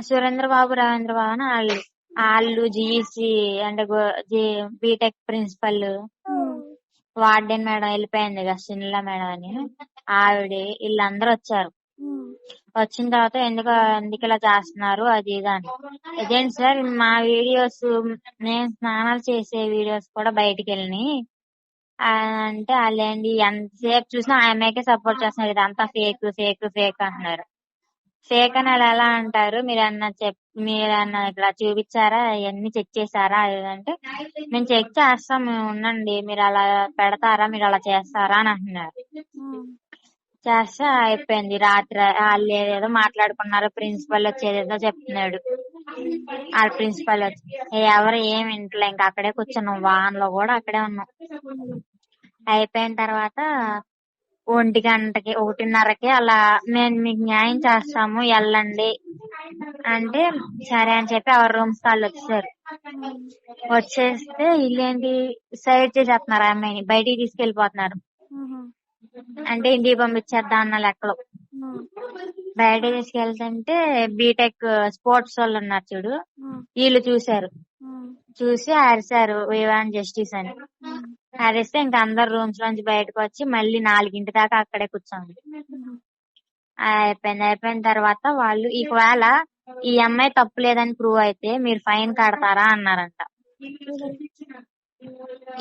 సురేంద్ర బాబు, రవీంద్ర బాబు అని వాళ్ళు జీఈసీ అంటే బీటెక్ ప్రిన్సిపల్ వార్డెన్ మేడం వెళ్ళిపోయింది కదా, సునీల మేడం అని ఆవిడ, వీళ్ళందరూ వచ్చారు. వచ్చిన తర్వాత ఎందుకు ఇలా చేస్తున్నారు అది ఇది అని. ఇదేంటి సార్, మా వీడియోస్, నేను స్నానాలు చేసే వీడియోస్ కూడా బయటికి వెళ్ళినాయి అంటే వాళ్ళేంటి ఎంతసేపు చూసినా ఆమెకే సపోర్ట్ చేస్తున్నారు, ఇదంతా ఫేక్ ఫేక్ ఫేక్ అంటున్నారు. ఫేక్ అని వాళ్ళు ఎలా అంటారు, మీరన్నా ఇక్కడ చూపించారా, అవన్నీ చెక్ చేశారా అంటే మేము చెక్ చేస్తాం ఉండండి, మీరు అలా పెడతారా, మీరు అలా చేస్తారా అని అంటున్నారు. చేస్తే అయిపోయింది. రాత్రి వాళ్ళు ఏదేదో మాట్లాడుకున్నారు, ప్రిన్సిపల్ వచ్చేదేదో చెప్తున్నాడు. వాళ్ళ ప్రిన్సిపల్ వచ్చి ఎవరు ఏం వింటలే, ఇంకా అక్కడే కూర్చున్నాం, వాన్లో కూడా అక్కడే ఉన్నాం. అయిపోయిన తర్వాత 1:00కి 1:30కి అలా మేము మీకు న్యాయం చేస్తాము వెళ్ళండి అంటే సరే అని చెప్పి ఎవరి రూమ్స్ వాళ్ళు వచ్చేసారు. వచ్చేస్తే వీళ్ళేంటి సైడ్ చేసేస్తున్నారు, అమ్మాయిని బయటికి తీసుకెళ్లిపోతున్నారు. అంటే ఇంటికి పంపించేద్దాం అన్న లెక్కలో బయట తీసుకెళ్తుంటే బీటెక్ స్పోర్ట్స్ వాళ్ళు ఉన్నారు చూడు, వీళ్ళు చూసారు. చూసి అరిశారు వీ వాంట్ జస్టిస్ అని. అరిస్తే ఇంకా అందరు రూమ్స్ నుంచి బయటకు వచ్చి మళ్ళీ 4 దాకా అక్కడే కూర్చోండి. అయిపోయిన తర్వాత వాళ్ళు ఈవేళ ఈ అమ్మాయి తప్పు లేదని ప్రూవ్ అయితే మీరు ఫైన్ కడతారా అన్నారంట.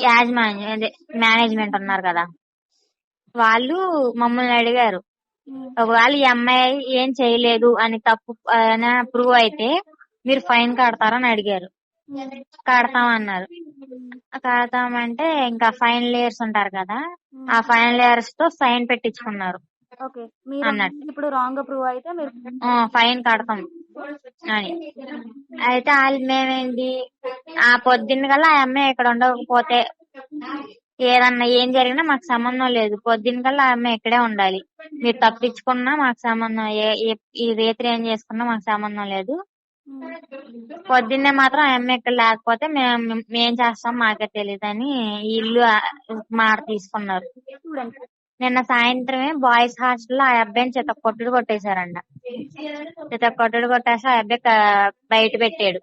యాజమాన్యం అదే మేనేజ్మెంట్ ఉన్నారు కదా, వాళ్ళు మమ్మల్ని అడిగారు, ఒకవేళ ఈ అమ్మాయి ఏం చేయలేదు అని తప్పు ప్రూవ్ అయితే మీరు ఫైన్ కడతారని అడిగారు. కడతామన్నారు. కడతామంటే ఇంకా ఫైనల్ ఇయర్స్ ఉంటారు కదా, ఆ ఫైనల్ ఇయర్స్ తో సైన్ పెట్టించుకున్నారు అన్నట్టు. ఇప్పుడు రాంగ్ ప్రూవ్ అయితే మీరు ఫైన్ కడతాం అని. అయితే వాళ్ళు మేమేంటి ఆ పొద్దున్న కల్లా ఆ అమ్మాయి ఇక్కడ ఉండకపోతే ఏదన్నా ఏం జరిగినా మాకు సంబంధం లేదు, పొద్దున్న కల్లా ఆ అమ్మాయి ఇక్కడే ఉండాలి, మీరు తప్పించుకున్నా మాకు సంబంధం, ఈ రేత్రి ఏం చేసుకున్నా మాకు సంబంధం లేదు, పొద్దున్నే మాత్రం ఆ అమ్మాయి ఇక్కడ లేకపోతే మేం చేస్తాం మాకే తెలియదు అని ఇల్లు మాట తీసుకున్నారు. నిన్న సాయంత్రమే బాయ్స్ హాస్టల్లో ఆ అబ్బాయిని కొట్టుడు కొట్టేశారంట. కొట్టుడు కొట్టేసి ఆ అబ్బాయి బయట పెట్టాడు.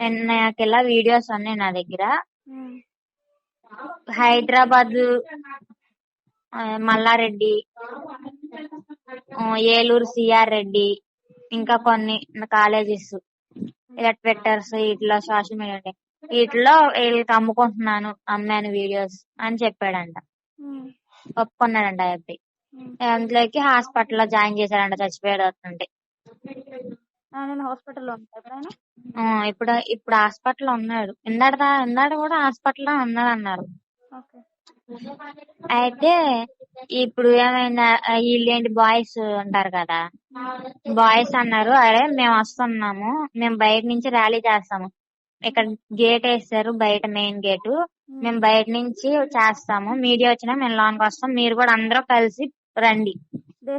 నిన్నకెల్లా వీడియోస్ ఉన్నాయి నా దగ్గర. హైదరాబాద్, మల్లారెడ్డి, ఏలూరు సిఆర్ రెడ్డి, ఇంకా కొన్ని కాలేజెస్ ఇలా ట్విట్టర్స్ ఇట్లా సోషల్ మీడియా వీటిలో వీళ్ళకి అమ్మాను వీడియోస్ అని చెప్పాడంట. ఒప్పుకున్నాడంట ఆ అబ్బాయి. అందులోకి హాస్పిటల్లో జాయిన్ చేశారంట చచ్చిపోయాడు అవుతుంటే. హాస్పిటల్లో ఇప్పుడు హాస్పిటల్లో ఉన్నాడు. ఇందాడ కూడా హాస్పిటల్లో ఉన్నాడు అన్నారు. అయితే ఇప్పుడు ఏమైందా, వీళ్ళేంటి బాయ్స్ ఉంటారు కదా, బాయ్స్ అన్నారు, అరే మేము వస్తున్నాము, మేము బయట నుంచి ర్యాలీ చేస్తాము, ఇక్కడ గేట్ వేస్తారు బయట మెయిన్ గేటు, మేము బయట నుంచి చేస్తాము, మీడియా వచ్చినా మేము లోన్కి వస్తాం, మీరు కూడా అందరూ కలిసి రండి,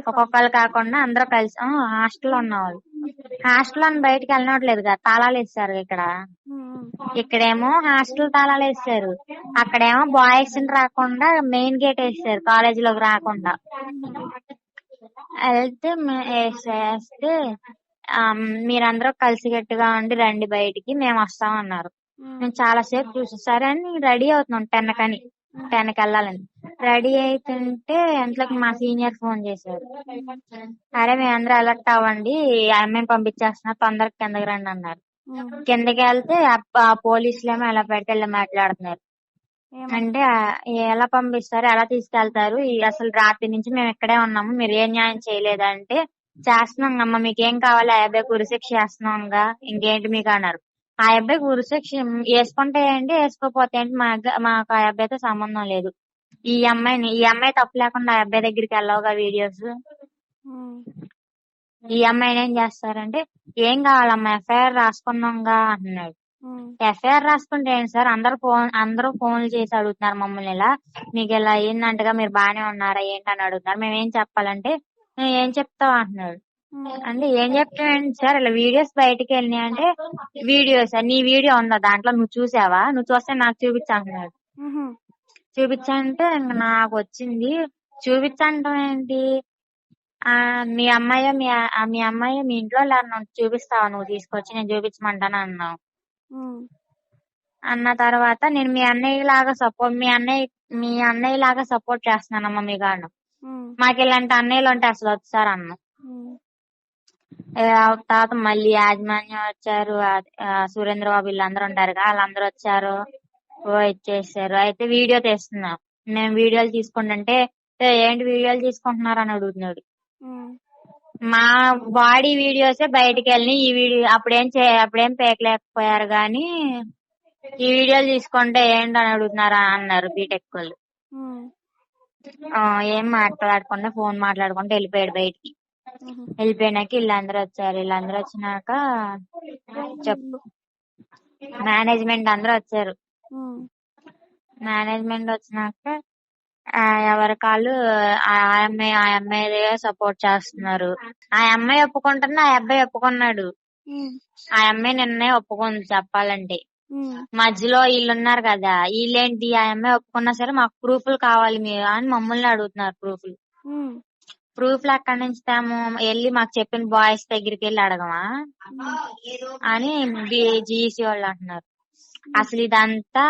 ఒక్కొక్కరు కాకుండా అందరూ కలిసి. హాస్టల్లో ఉన్నవాళ్ళు హాస్టల్లో బయటకు వెళ్ళనట్లేదు కదా, తాళాలు వేస్తారు. ఇక్కడేమో హాస్టల్ తాళాలు వేస్తారు, అక్కడేమో బాయ్స్ రాకుండా మెయిన్ గేట్ వేస్తారు, కాలేజీలోకి రాకుండా. అయితే వేస్తే మీరందరూ కలిసికట్టుగా ఉండి రండి బయటికి, మేము వస్తామన్నారు. మేము చాలా సేపు చూసి సరే అని రెడీ అవుతున్నాం 10కి వెళ్ళాలని. రెడీ అవుతుంటే అంతలోకి మా సీనియర్ ఫోన్ చేశారు, అరే మేమందరూ అలర్ట్ అవ్వండి, అమ్మాయిని పంపించేస్తున్నారు, తొందరగా కిందకి రండి అన్నారు. కిందకి వెళ్తే ఆ పోలీసులేమో ఎలా పెడితే ఇలా మాట్లాడుతున్నారు. అంటే ఎలా పంపిస్తారు, ఎలా తీసుకెళ్తారు, అసలు రాత్రి నుంచి మేము ఇక్కడే ఉన్నాము, మీరు ఏ న్యాయం చేయలేదంటే చేస్తున్నాం అమ్మ, మీకేం కావాలి, ఆ అబ్బాయికి ఉరిశిక్ష చేస్తున్నాంగా, ఇంకేంటి మీకు అన్నారు. ఆ అబ్బాయికి ఉరిశిక్ష వేసుకుంటే ఏంటి, వేసుకోపోతే ఏంటి, మాకు ఆ అబ్బాయితో సంబంధం లేదు. ఈ అమ్మాయి తప్పు లేకుండా ఆ అబ్బాయి దగ్గరికి వెళ్ళవుగా వీడియోస్. ఈ అమ్మాయిని ఏం చేస్తారంటే ఏం కావాలమ్మా, ఎఫ్ఐఆర్ రాసుకున్నాంగా అంటున్నాడు. ఎఫ్ఐఆర్ రాసుకుంటే ఏంటి సార్, అందరూ ఫోన్లు చేసి అడుగుతున్నారు మమ్మల్ని, ఇలా మీకు ఇలా ఏంటంటగా, మీరు బాగానే ఉన్నారా ఏంటని అడుగుతున్నారు. మేమేం చెప్పాలంటే నువ్వు ఏం చెప్తావు అంటున్నాడు. అంటే ఏం చెప్తావేంటి సార్, ఇలా వీడియోస్ బయటకి వెళ్ళినాయి అంటే, వీడియోస్ నీ వీడియో ఉందా దాంట్లో, నువ్వు చూసావా, నువ్వు చూస్తే నాకు చూపించు అంటున్నాడు. చూపించంటే నాకు వచ్చింది, చూపించంటాం ఏంటి, మీ అమ్మాయి మీ ఇంట్లో నన్ను చూపిస్తావా, నువ్వు తీసుకొచ్చి నేను చూపించమంటాను అన్నావు. అన్న తర్వాత నేను మీ అన్నయ్య లాగా సపోర్ట్ చేస్తున్నానమ్మా మీ గాను. మాకు ఇలాంటి అన్నయ్యలు ఉంటే అసలు వచ్చారు అన్న. తర్వాత మళ్ళీ యాజమాన్యం వచ్చారు, సురేంద్ర బాబు వీళ్ళందరూ ఉంటారు కదా, వాళ్ళందరూ వచ్చారు, ఇచ్చేసారు. అయితే వీడియో తీస్తున్నాం, నేను వీడియోలు తీసుకుంటుంటే ఏంటి వీడియోలు తీసుకుంటున్నారు అని అడుగుతున్నాడు. మా బాడీ వీడియోసే బయటికి వెళ్ళి ఈ వీడియో అప్పుడేం పేకలేకపోయారు గాని ఈ వీడియోలు తీసుకుంటే ఏంటని అడుగుతున్నారా అన్నారు బీటెక్ వాళ్ళు. ఏం మాట్లాడకుండా ఫోన్ మాట్లాడుకుంటూ వెళ్ళిపోయాడు బయటికి. వెళ్ళిపోయినాక వీళ్ళందరూ వచ్చారు. వీళ్ళందరూ వచ్చినాక చెప్పు మేనేజ్మెంట్ అందరూ వచ్చారు. మేనేజ్మెంట్ వచ్చినాక ఎవరి కాళ్ళు ఆ అమ్మాయి సపోర్ట్ చేస్తున్నారు. ఆ అమ్మాయి ఒప్పుకుంటుంది, ఆ అబ్బాయి ఒప్పుకున్నాడు. ఆ అమ్మాయి నిన్నే ఒప్పుకుంది చెప్పాలంటే. మధ్యలో వీళ్ళు ఉన్నారు కదా, వీళ్ళేంటి ఆ అమ్మాయి ఒప్పుకున్నా సరే మాకు ప్రూఫ్లు కావాలి మీరు అని మమ్మల్ని అడుగుతున్నారు. ప్రూఫ్లు ఎక్కడి నుంచి తేము, వెళ్ళి మాకు చెప్పిన బాయ్స్ దగ్గరికి వెళ్ళి అడగమా అని జీసీ వాళ్ళు అంటున్నారు. అసలు ఇదంతా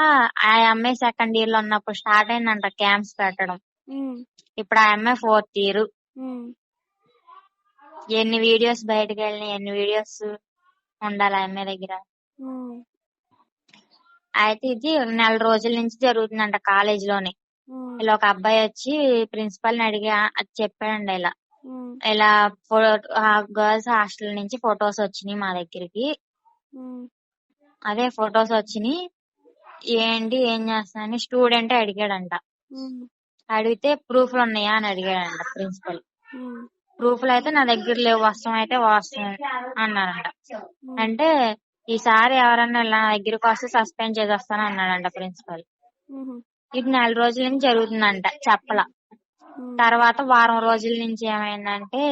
ఆ అమ్మాయి సెకండ్ ఇయర్ లో ఉన్నప్పుడు స్టార్ట్ అయిందంట క్యాంప్స్ పెట్టడం. ఇప్పుడు ఆ అమ్మాయి 4th ఇయర్. ఎన్ని వీడియోస్ బయటకు వెళ్ళినాయి, ఎన్ని వీడియోస్ ఉండాలి ఆ అమ్మాయి దగ్గర. అయితే ఇది 4 రోజుల నుంచి జరుగుతుందంట కాలేజ్ లోనే. ఇలా ఒక అబ్బాయి వచ్చి ప్రిన్సిపల్ ని అడిగి అది చెప్పాడండి. ఇలా గర్ల్స్ హాస్టల్ నుంచి ఫొటోస్ వచ్చినాయి మా దగ్గరికి. అదే ఫొటోస్ వచ్చినాయి, ఏంటి ఏం చేస్తానని స్టూడెంట్ అడిగాడంట. అడిగితే ప్రూఫ్లు ఉన్నాయా అని అడిగాడంట ప్రిన్సిపల్. ప్రూఫ్లు అయితే నా దగ్గర లేవు, వస్తాం అయితే వస్తాం అన్నారంట. అంటే ఈసారి ఎవరన్నా నా దగ్గరకు వస్తే సస్పెండ్ చేసేస్తాను అన్నాడంట ప్రిన్సిపల్. ఇది 4 రోజుల నుంచి జరుగుతుందంట చెప్పల. తర్వాత వారం రోజుల నుంచి ఏమైందంటే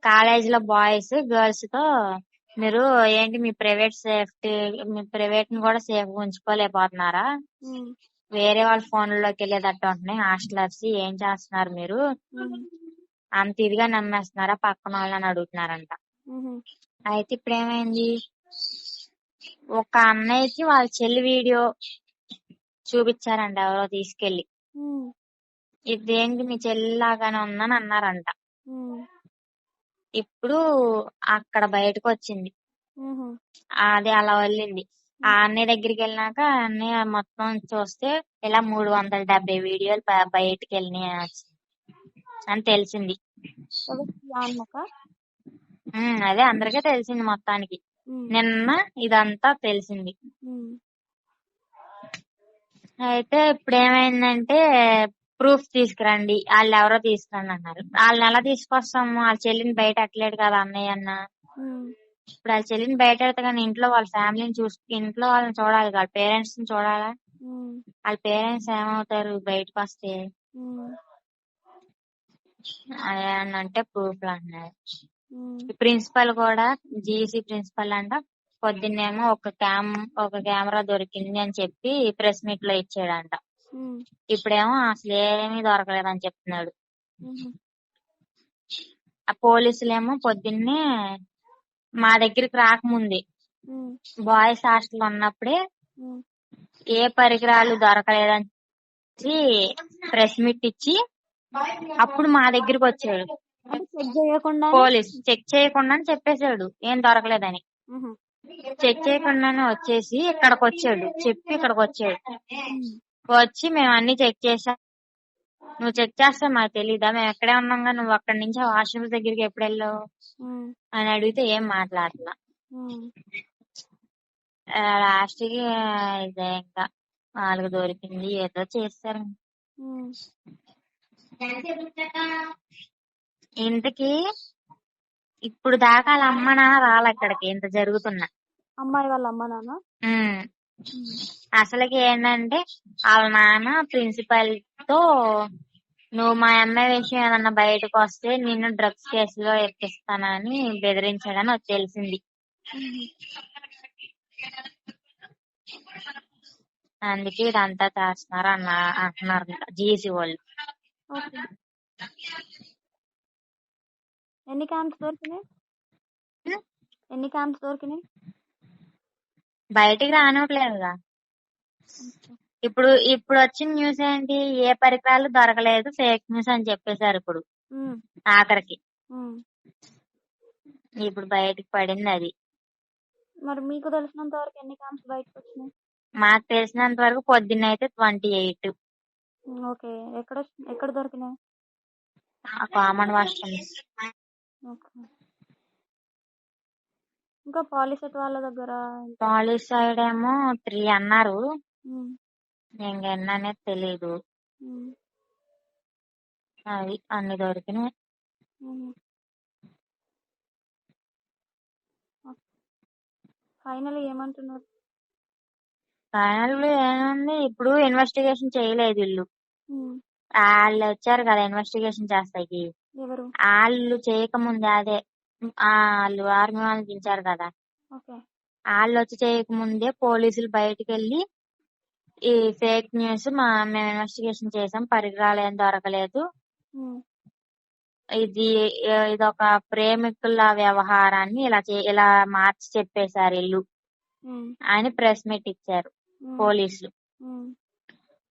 కాలేజ్ లో బాయ్స్ గర్ల్స్ తో మీరు ఏంటి మీ ప్రైవేట్ ని కూడా సేఫ్ ఉంచుకోలేకపోతున్నారా, వేరే వాళ్ళ ఫోన్లలోకి వెళ్ళేటట్టు ఉంటున్నాయి హాస్టలర్స్, ఏం చేస్తున్నారు మీరు, అంత ఇదిగా నమ్మేస్తున్నారా పక్కన వాళ్ళని అడుగుతున్నారంట. అయితే ఇప్పుడు ఏమైంది, ఒక అన్నయ్యకి వాళ్ళ చెల్లి వీడియో చూపించారంట ఎవరో తీసుకెళ్లి. ఇదేంటి మీ చెల్లి లాగానే ఉందని అన్నారంట. ఇప్పుడు అక్కడ బయటకు వచ్చింది, అది అలా వెళ్ళింది. ఆ అన్నయ్య దగ్గరికి వెళ్ళినాక అన్నయ్య మొత్తం చూస్తే ఇలా 370 వీడియోలు బయటకు వెళ్ళినాయి అని తెలిసింది. అదే అందరికీ తెలిసింది మొత్తానికి. నిన్న ఇదంతా తెలిసింది. అయితే ఇప్పుడు ఏమైందంటే ప్రూఫ్ తీసుకురండి, వాళ్ళు ఎవరో తీసుకురండి అన్నారు. వాళ్ళని ఎలా తీసుకొస్తాము, వాళ్ళ చెల్లిని బయట ఎట్టలేడు కదా అన్నయ్య అన్న. ఇప్పుడు వాళ్ళ చెల్లిని బయట ఎడతా కానీ ఇంట్లో వాళ్ళ ఫ్యామిలీని ఇంట్లో వాళ్ళని చూడాలి, వాళ్ళ పేరెంట్స్ ని చూడాలా. వాళ్ళ పేరెంట్స్ ఏమవుతారు బయటకు వస్తే అంటే ప్రూఫ్లు అంటున్నారు. ప్రిన్సిపల్ కూడా జీసీ ప్రిన్సిపల్ అంట పొద్దున్నేమో ఒక కెమెరా దొరికింది అని చెప్పి ప్రెస్ మీట్ లో ఇచ్చాడంట. ఇప్పుడేమో అసలు ఏమీ దొరకలేదని చెప్తున్నాడు. ఆ పోలీసులేమో పొద్దున్నే మా దగ్గరికి రాకముందే బాయ్స్ హాస్టల్ ఉన్నప్పుడే ఏ పరికరాలు దొరకలేదని ప్రెస్ మీట్ ఇచ్చి అప్పుడు మా దగ్గరికి వచ్చాడు. పోలీస్ చెక్ చేయకుండా చెప్పేశాడు ఏం దొరకలేదని. చెక్ చేయకుండానే వచ్చేసి ఇక్కడికి వచ్చాడు, చెప్పి ఇక్కడికి వచ్చాడు. వచ్చి మేము అన్ని చెక్ చేసాం, నువ్వు చెక్ చేస్తా మాకు తెలీదా, మేము ఎక్కడే ఉన్నాగా, నువ్వు అక్కడి నుంచి వాష్రూమ్స్ దగ్గరికి ఎప్పుడు వెళ్ళావు అని అడిగితే ఏం మాట్లాడలా. లాస్ట్ కి ఇదే ఇంకా వాళ్ళకి దొరికింది, ఏదో చేస్తారు. ఇంతకీ ఇప్పుడు దాకా వాళ్ళ అమ్మ నాన్న రాలే ఇక్కడికి, ఇంత జరుగుతున్నా. అమ్మాయి వాళ్ళ అమ్మ నాన్న అసలుకి ఏంటంటే వాళ్ళ నాన్న ప్రిన్సిపల్ తో నువ్వు మా అమ్మాయి విషయం ఏదన్నా బయటకు వస్తే నిన్ను డ్రగ్స్ కేసులో ఎక్కిస్తానని బెదిరించాడని తెలిసింది. అందుకే ఇదంతా చేస్తున్నారు అంటున్నారు జీసీ వాళ్ళు. ఎన్ని క్యాంప్స్ దొరికినాయి? ఉం? ఎన్ని క్యాంప్స్ దొరికినాయి? బయటికి రానివ్వట్లేదుగా. ఇప్పుడు ఇప్పుడు వచ్చిన న్యూస్ ఏంటి, ఏ పరికరాలు దొరకలేదు, ఫేక్ న్యూస్ అని చెప్పేశారు ఇప్పుడు ఉమ్, ఆఖరికి. ఉమ్. ఇప్పుడు బయటికి పడింది అది. మరి మీకు తెలిసినంత వరకు ఎన్ని క్యాంప్స్ బయటకు వచ్చినాయి? మాకు తెలిసినంత వరకు పొద్దున్న అయితే 28 ఓకే. ఎక్కడ ఎక్కడ దొరికినాయి? Common washrooms. ఓకే. ఇంకా పాలిసెట్ వాళ్ళ దగ్గర కాలేజ్ సైడ్ ఏమో 3 అన్నారు, ఉమ్, ఇంకెన్ని అనేది తెలీదు. ఉమ్, అవి అన్ని దొరికినాయి. ఉమ్. ఫైనల్ ఏమంటున్నారు? ఫైనల్ ఏముంది, ఇప్పుడు ఇన్వెస్టిగేషన్ చేయలేదు వీళ్ళు. ఉమ్, వాళ్ళు వచ్చారు కదా ఇన్వెస్టిగేషన్ చేస్తాకి, ఎవరు? వాళ్ళు చేయకముందే అదే వాళ్ళు ఆర్మీ వాళ్ళని పిలిచారు కదా, ఓకే. వాళ్ళు వచ్చి చేయకముందే పోలీసులు బయటికి వెళ్ళి ఈ ఫేక్ న్యూస్ మేము ఇన్వెస్టిగేషన్ చేసాం, పరికరాలు ఏం దొరకలేదు, ఉమ్, ఇదొక ప్రేమికుల వ్యవహారాన్ని ఇలా మార్చి చెప్పేశారు ఇల్లు ఉమ్, అని ప్రెస్ మీట్ ఇచ్చారు ఉమ్, పోలీసులు. ఉమ్,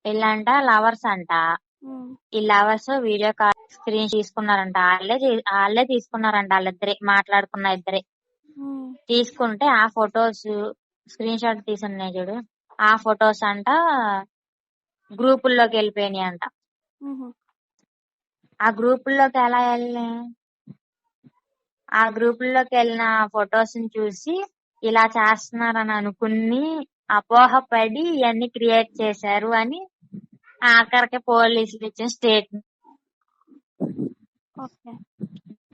వీళ్ళంట లవర్స్ అంట, ఉమ్, ఈ లవర్స్ వీడియో కాల్ స్క్రీన్ తీసుకున్నారంట, వాళ్ళే తీసుకున్నారంట, వాళ్ళిద్దరే మాట్లాడుకున్న ఇద్దరే ఉమ్, తీసుకుంటే ఆ ఫొటోస్ స్క్రీన్ షాట్ తీసున్నాయి చూడు, ఆ ఫొటోస్ అంట గ్రూపుల్లోకి వెళ్ళిపోయినాయి అంట. ఉహు, ఆ గ్రూపుల్లోకి ఎలా వెళ్ళినాయి, ఆ గ్రూపుల్లోకి వెళ్ళిన ఫొటోస్ ని చూసి ఇలా చేస్తున్నారని అనుకుని అపోహపడి ఇవన్నీ క్రియేట్ చేశారు అని ఆఖరికి పోలీసులు ఇచ్చిన స్టేట్మెంట్. ఓకే.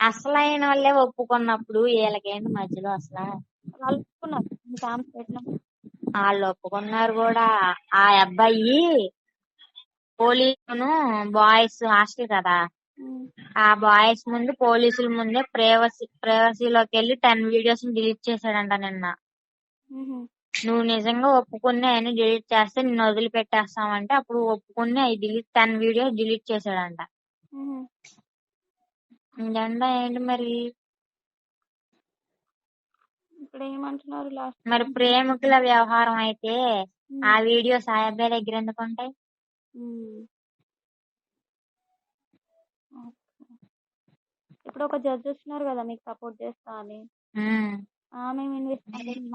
అసలైన వాళ్ళే ఒప్పుకున్నప్పుడు వీళ్ళకేంటి మధ్యలో అసలు. వాళ్ళు ఒప్పుకున్నారు క్యాంప్స్ పెట్టిన? వాళ్ళు ఒప్పుకున్నారు కూడా. ఆ అబ్బాయి పోలీసును బాయ్స్ హాస్టల్ కదా, ఉమ్, ఆ బాయ్స్ ముందు పోలీసుల ముందే ప్రైవసీలోకి వెళ్ళి 10 వీడియోస్ డిలీట్ చేశాడంట నిన్న. ఉహు, నువ్వు నిజంగా ఒప్పుకుని ఆయన డిలీట్ చేస్తే నిన్ను వదిలిపెట్టేస్తామంటే అప్పుడు ఒప్పుకుని అవి 10 వీడియోస్ డిలీట్ చేశాడంట. ఉహు. ఇంకంటే ఏంటి మరి, ఇప్పుడు ఏమంటున్నారు లాస్ట్? మరి ప్రేమికుల వ్యవహారం అయితే ఆ వీడియోస్ ఆ అబ్బాయి దగ్గర ఎందుకు ఉంటాయి? ఇప్పుడు ఒక జడ్జ్ వచ్చినారు కదా మీకు సపోర్ట్ చేస్తా అని, ఉమ్. ఆమె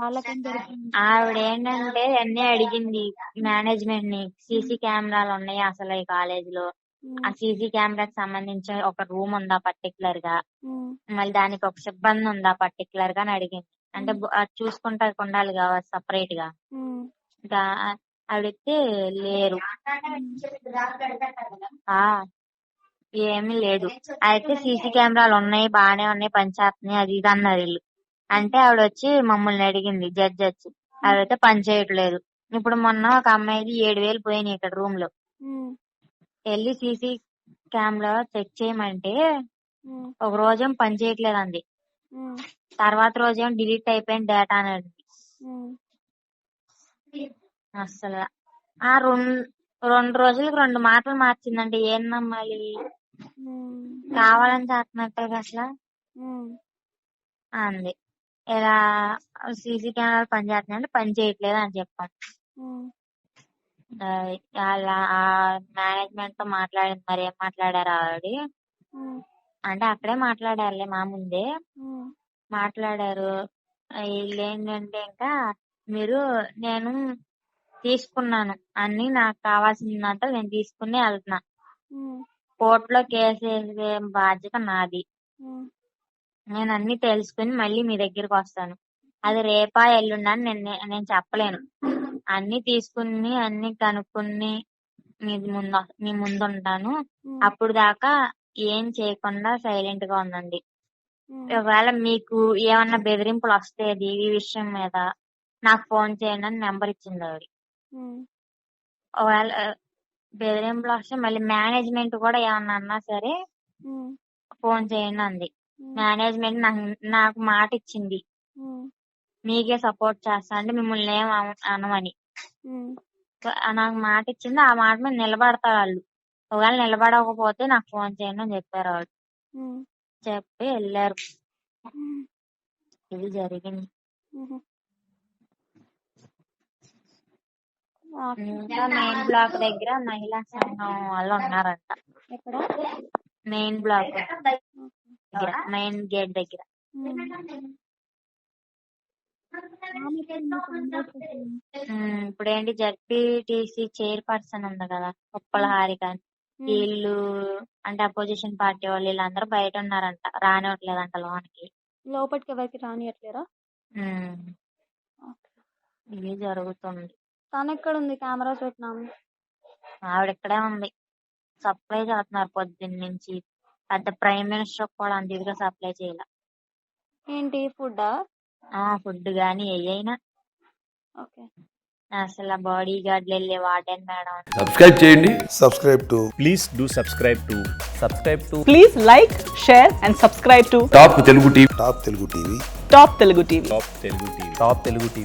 వాళ్ళకేం జరుగుతుంది? ఆవిడ ఏంటంటే అన్ని అడిగింది మేనేజ్మెంట్ ని, సీసీ కెమెరాలు ఉన్నాయి అసలు ఈ కాలేజ్ లో, ఆ సీసీ కెమెరాకి సంబంధించి ఒక రూమ్ ఉందా పర్టికులర్ గా, మళ్ళీ దానికి ఒక సిబ్బంది ఉందా పర్టికులర్ గా అని అడిగింది. అంటే అది చూసుకుంటానికి ఉండాలి కదా సపరేట్ గా. అడిగితే లేరు, ఏమీ లేదు. అయితే సీసీ కెమెరాలు ఉన్నాయి, బానే ఉన్నాయి, పనిచేస్తున్నాయి అది ఇది అన్నారు వీళ్ళు. అంటే ఆవిడ వచ్చి మమ్మల్ని అడిగింది, జడ్జి వచ్చి, ఆవిడైతే పని చేయట్లేదు. ఇప్పుడు మొన్న ఒక అమ్మాయిది 7,000 పోయినాయి ఇక్కడ రూమ్ లో, వెళ్ళి సీసీ కెమెరా చెక్ చేయమంటే ఒక రోజేం పని చేయట్లేదు అంది, తర్వాత రోజేం డిలీట్ అయిపోయిన డేటా అనేది. అసలు ఆ 2 రోజులకు 2 మాటలు మార్చిందంటే ఏం నమ్మాలి? కావాలని చేస్తున్నట్టుగా అసలు అంది. ఇలా సీసీ కెమెరాలు పని చేస్తున్నాయంటే పని చేయట్లేదు అని చెప్పాను. వాళ్ళ మేనేజ్మెంట్ తో మాట్లాడింది, మరి ఏం మాట్లాడారు ఆవిడ అంటే అక్కడే మాట్లాడారులే మా ముందే మాట్లాడారు. వీళ్ళు ఏంటంటే ఇంకా నేను తీసుకున్నాను అన్ని, నాకు కావాల్సిందంతా నేను తీసుకుని వెళ్తున్నా, కోర్టులో కేసు వేసే బాధ్యత నాది, నేను అన్ని తెలుసుకుని మళ్ళీ మీ దగ్గరికి వస్తాను, అది రేపా ఎల్లుండా అని నేను చెప్పలేను, అన్ని తీసుకుని అన్ని కనుక్కుని మీ ముందు ఉంటాను, అప్పుడు దాకా ఏం చేయకుండా సైలెంట్ గా ఉండండి, ఒకవేళ మీకు ఏమన్నా బెదిరింపులు వస్తే ఈ విషయం మీద నాకు ఫోన్ చేయండి అని నెంబర్ ఇచ్చింది ఆవిడ. ఒకవేళ బెదిరింపులు వస్తే మళ్ళీ మేనేజ్మెంట్ కూడా ఏమన్నా అన్నా సరే ఫోన్ చేయండి అంది. మేనేజ్మెంట్ నాకు మాట ఇచ్చింది, మీకే సపోర్ట్ చేస్తా అంటే మిమ్మల్ని ఏం అనమని నాకు మాట ఇచ్చింది, ఆ మాట మీద నిలబడతారు వాళ్ళు, ఒకవేళ నిలబడకపోతే నాకు ఫోన్ చేయండి అని చెప్పారు వాళ్ళు. చెప్పి వెళ్ళారు. ఇది జరిగింది. ఇంకా మెయిన్ బ్లాక్ దగ్గర మహిళా సంఘం వాళ్ళు ఉన్నారంట. ఎక్కడ? మెయిన్ బ్లాక్ దగ్గర, మెయిన్ గేట్ దగ్గర. ఇప్పుడు ఏంటి జడ్పీటీసీ చైర్పర్సన్ ఉంది కదా ఉప్పల హారిక అని, వీళ్ళు అంటే అపోజిషన్ పార్టీ వాళ్ళు వీళ్ళందరూ బయట ఉన్నారంట, రానివ్వట్లేదంట లోనికి. లోపలికి ఎవరికి రానియట్లేరా? ఇది జరుగుతుంది. తను ఎక్కడ ఉంది? కెమెరాస్ పెట్టినాము. ఆవిడ ఇక్కడే ఉంది. సప్లై చేస్తున్నారు పొద్దున్న నుంచి. పెద్ద ప్రైమ్ మినిస్టర్ కూడా అంత ఇదిగా సప్లై చేయాల. ఏంటి ఫుడ్డా? ఫుడ్ గానీ ఏయైనా. ఓకే. అసలు బాడీ గార్డ్లు వెళ్ళే వార్డెన్ మేడం. సబ్స్క్రైబ్ చేయండి. Please do subscribe to Please like, share and subscribe to top Telugu TV. Top Telugu TV. Top Telugu TV.